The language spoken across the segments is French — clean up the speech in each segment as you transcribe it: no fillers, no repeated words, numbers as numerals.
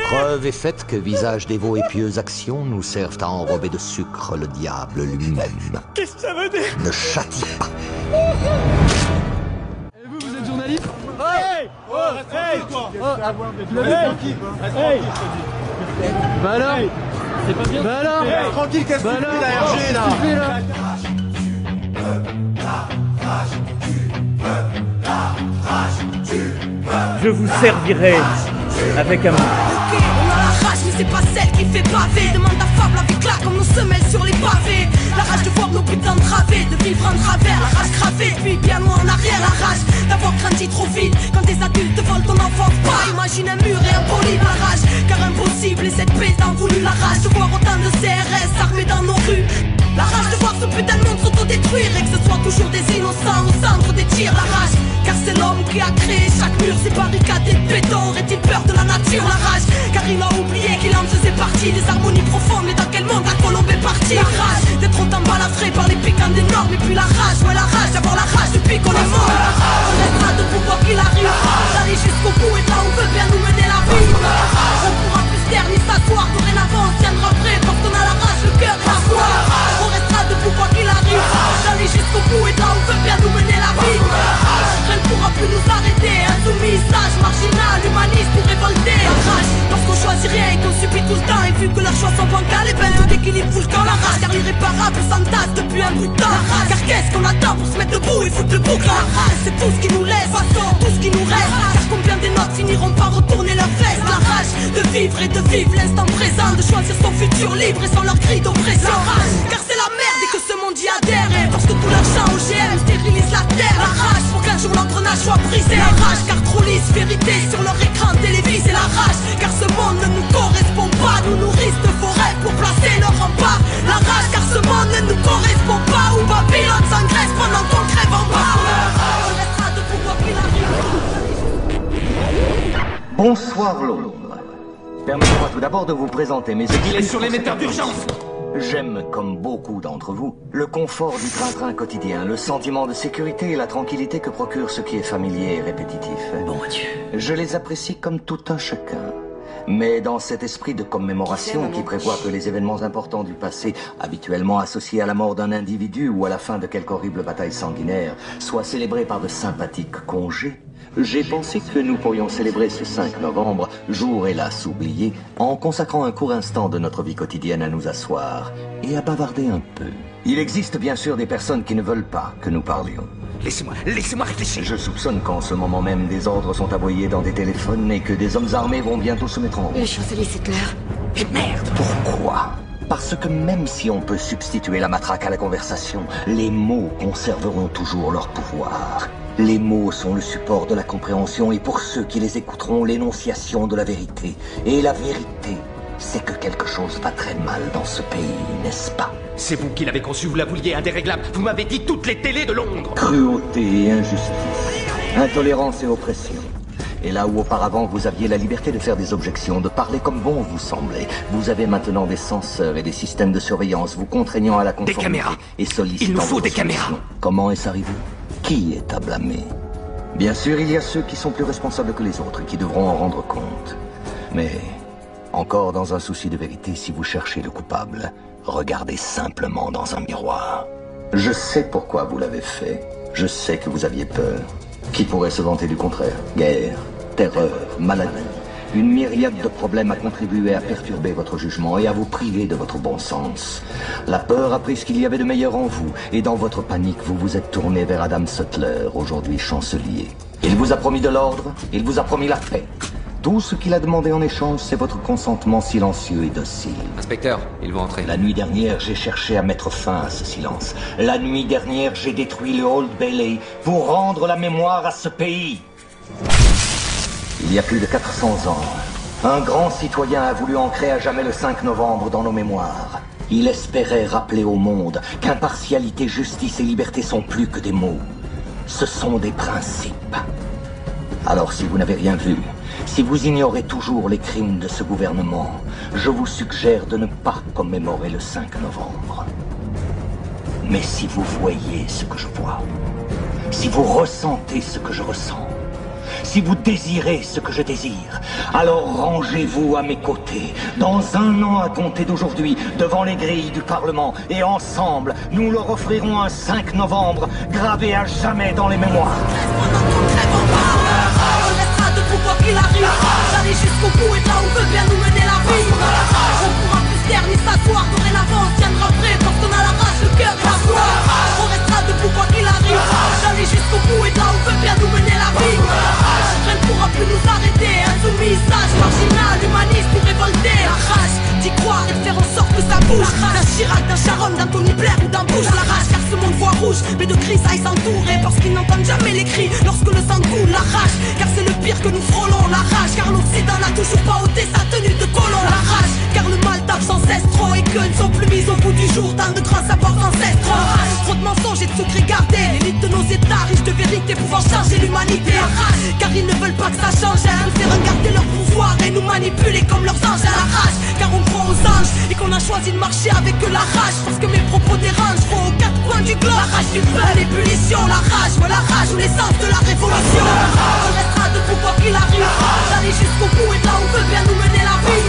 Preuve est faite que visages dévots et pieuses actions nous servent à enrober de sucre le diable lui-même. Qu'est-ce que ça veut dire? Ne châtie pas. Et vous êtes journaliste? Hey! Hey! Hey! Bah alors? C'est pas bien? Bah alors? Tranquille, qu'est-ce que tu fais là, RG, là? Qu'est-ce que tu fais là? Je vous servirai avec amour. Ok, on a la rage, mais c'est pas celle qui fait pavé. Demande à Fable avec là, comme nos semelles sur les pavés. La rage de voir nos putains través, de vivre en travers, la rage gravée, puis bien loin en arrière, la rage d'avoir grandi trop vite. Quand des adultes volent ton enfance, pas imagine un mur et un poli, la rage. Car impossible, et cette paix t'en voulu la rage de voir autant de CRS armés dans nos rues. La rage de voir ce putain de monde s'autodétruire et que ce soit toujours des innocents au centre des tirs. La rage, car c'est l'homme qui a créé chaque mur, ces barricades et de béton. Aurait-il peur de la nature? La rage, car il a oublié qu'il en faisait partie des harmonies profondes. Mais dans quel monde la colombe est partie? La rage d'être autant balafré par les piquants des normes. Et puis la rage, ouais la rage d'avoir la rage depuis qu'on est mort. On restera debout quoi qu'il arrive, d'aller jusqu'au bout et de là on veut bien nous mener la vie. On pourra plus se taire ni s'asseoir, dorénavant on tiendra prêt parce qu'on a la rage, le cœur et la foi. On restera debout quoi qu'il arrive, d'aller jusqu'au bout et de là on veut bien nous mener la vie. Rien ne pourra plus nous arrêter, insoumis, sage, marginal, humaniste ou révolté. La rage, parce qu'on choisit rien et qu'on subit tout le temps. Et vu que leurs choix sont bancals, et ben l'équilibre fout le camp. La rage, car l'irréparable s'entasse depuis un bout de temps. Car qu'est-ce qu'on attend pour se mettre debout et foutre le bouc? La rage, c'est tout ce qui nous laisse, tout ce qui nous reste. Car combien des nôtres finiront par retourner leurs fesses? La rage de vivre et de vivre l'instant présent, de choisir son futur libre et sans leur cri d'oppression. Car c'est la merde et que ce monde y adhère. Et parce que tout l'argent OGM stérilise la terre. La rage pour qu'un jour l'engrenage soit brisé. La rage car trop lisse vérité sur leur écran télévisé. La rage car ce monde ne nous correspond pas. Nous nourrissent de vos rêves pour placer leur rempart. La rage car ce monde ne nous correspond pas. Où Babylone s'engraisse pendant qu'on crève en bas. On restera debout quoi qu'il arrive. Bonsoir Londres. Permettez-moi tout d'abord de vous présenter mes excuses. Il est sur l'émetteur d'urgence. J'aime, comme beaucoup d'entre vous, le confort du train-train quotidien, le sentiment de sécurité et la tranquillité que procure ce qui est familier et répétitif. Bon Dieu. Je les apprécie comme tout un chacun. Mais dans cet esprit de commémoration qui prévoit que les événements importants du passé, habituellement associés à la mort d'un individu ou à la fin de quelque horrible bataille sanguinaire, soient célébrés par de sympathiques congés, j'ai pensé que nous pourrions célébrer ce 5 novembre, jour hélas oublié, en consacrant un court instant de notre vie quotidienne à nous asseoir et à bavarder un peu. Il existe bien sûr des personnes qui ne veulent pas que nous parlions. Laissez-moi réfléchir. Je soupçonne qu'en ce moment même, des ordres sont aboyés dans des téléphones et que des hommes armés vont bientôt se mettre en route. Les Champs-Élysées, c'est clair. Et merde. Pourquoi? Parce que même si on peut substituer la matraque à la conversation, les mots conserveront toujours leur pouvoir. Les mots sont le support de la compréhension et pour ceux qui les écouteront, l'énonciation de la vérité. Et la vérité, c'est que quelque chose va très mal dans ce pays, n'est-ce pas? C'est vous qui l'avez conçu, vous la vouliez indéréglable. Vous m'avez dit toutes les télés de Londres. Cruauté et injustice, intolérance et oppression. Et là où auparavant vous aviez la liberté de faire des objections, de parler comme bon vous semblait, vous avez maintenant des censeurs et des systèmes de surveillance vous contraignant à la conformité. Des caméras. Et sollicitant Il nous faut vos des solutions. caméras. Comment est-ce arrivé? Qui est à blâmer? Bien sûr, il y a ceux qui sont plus responsables que les autres et qui devront en rendre compte. Mais, encore dans un souci de vérité, si vous cherchez le coupable, regardez simplement dans un miroir. Je sais pourquoi vous l'avez fait. Je sais que vous aviez peur. Qui pourrait se vanter du contraire? Guerre, terreur, maladie. Une myriade de problèmes a contribué à perturber votre jugement et à vous priver de votre bon sens. La peur a pris ce qu'il y avait de meilleur en vous, et dans votre panique, vous vous êtes tourné vers Adam Sutler, aujourd'hui chancelier. Il vous a promis de l'ordre, il vous a promis la paix. Tout ce qu'il a demandé en échange, c'est votre consentement silencieux et docile. Inspecteur, ils vont entrer. La nuit dernière, j'ai cherché à mettre fin à ce silence. La nuit dernière, j'ai détruit le Old Bailey pour rendre la mémoire à ce pays. Il y a plus de 400 ans, un grand citoyen a voulu ancrer à jamais le 5 novembre dans nos mémoires. Il espérait rappeler au monde qu'impartialité, justice et liberté sont plus que des mots. Ce sont des principes. Alors si vous n'avez rien vu, si vous ignorez toujours les crimes de ce gouvernement, je vous suggère de ne pas commémorer le 5 novembre. Mais si vous voyez ce que je vois, si vous ressentez ce que je ressens, si vous désirez ce que je désire, alors rangez-vous à mes côtés, dans 1 an à compter d'aujourd'hui, devant les grilles du Parlement, et ensemble, nous leur offrirons un 5 novembre, gravé à jamais dans les mémoires. On restera debout quoi qu'il arrive, d'aller jusqu'au bout et là où veut bien nous mener la vie. On pourra plus se taire ni s'asseoir, dorénavant on tiendra prêt parce qu'on a la rage, le cœur et la foi. On restera debout quoi qu'il arrive, d'aller jusqu'au bout et là où veut bien nous mener la vie. Rien ne pourra plus nous arrêter, insoumis, sage, marginal, humaniste ou révolté. La rage d'y croire et de faire en sorte que ça bouge. D'un Chirac, d'un Sharon, d'un Tony Blair ou d'un Bush. La rage car ce monde voit rouge, mais de cris aille s'entourer parce qu'ils n'entendent jamais les cris lorsque le sang coule. La rage car c'est le pire que nous frôlons. La rage car l'Occident n'a toujours pas ôté sa tenue de colon. La rage car le mal tape sans cesse trop et que ne sont plus mis au bout du jour tant de grands savoirs ancestraux. Trop de mensonges et de secrets gardés, l'élite de nos états riches de vérité pouvant changer l'humanité. La rage car ils ne veulent pas que ça change, à nous faire regarder leur pouvoir et nous manipuler comme leurs anges. À la rage car on croit aux anges et qu'on a choisi de marcher avec la rage parce que mes propos dérangent, faut aux 4 coins du globe. La rage du feu, l'ébullition, la rage, ouais la rage ou l'essence de la révolution. On restera debout quoi qu'il arrive, d'aller jusqu'au bout et là où veut bien nous mener la vie.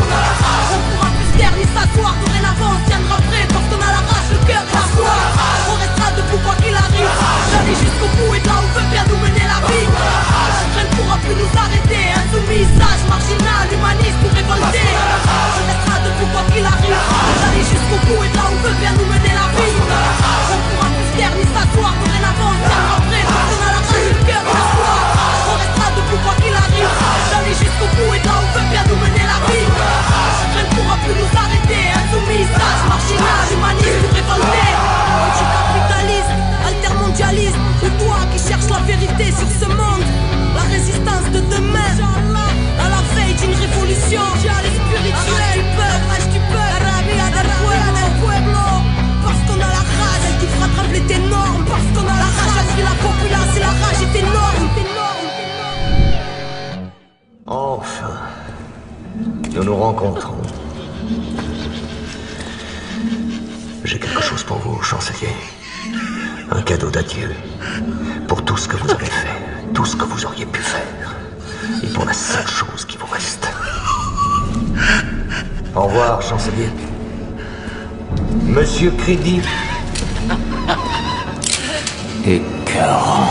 On pourra plus se taire ni s'asseoir, dorénavant on tiendra prêt parce qu'on a la rage, le cœur et la foi. On restera debout quoi qu'il arrive, d'aller jusqu'au bout et là où veut bien nous mener la vie. Rien ne pourra plus nous arrêter, insoumis, sage, marginal, humaniste ou révolté. On restera debout quoi qu'il arrive, d'aller jusqu'au bout et là où veut bien nous mener la vie. On pourra plus se taire ni s'asseoir, dorénavant on tiendra prêt parce qu'on a la rage, le cœur et la foi. On restera debout quoi qu'il arrive, d'aller jusqu'au bout et là où veut bien nous mener la vie. Rien ne pourra plus nous arrêter, insoumis, sage, marginal, humaniste ou révolté. Anticapitaliste, altermondialiste, ou toi qui cherches la vérité sur ce monde. La résistance de demain, à la veille d'une révolution spirituelle du peuple, la rabia del pueblo. Parce qu'on a la rage, elle qui fera trembler tes normes. Parce qu'on a la rage, elle qui la populace et la rage est énorme. Enfin, nous nous rencontrons. J'ai quelque chose pour vous, chancelier. Un cadeau d'adieu. Pour tout ce que vous avez fait, tout ce que vous auriez pu faire. Et pour la seule chose qui vous reste. Au revoir, chancelier. Monsieur Crédit. Et Caron.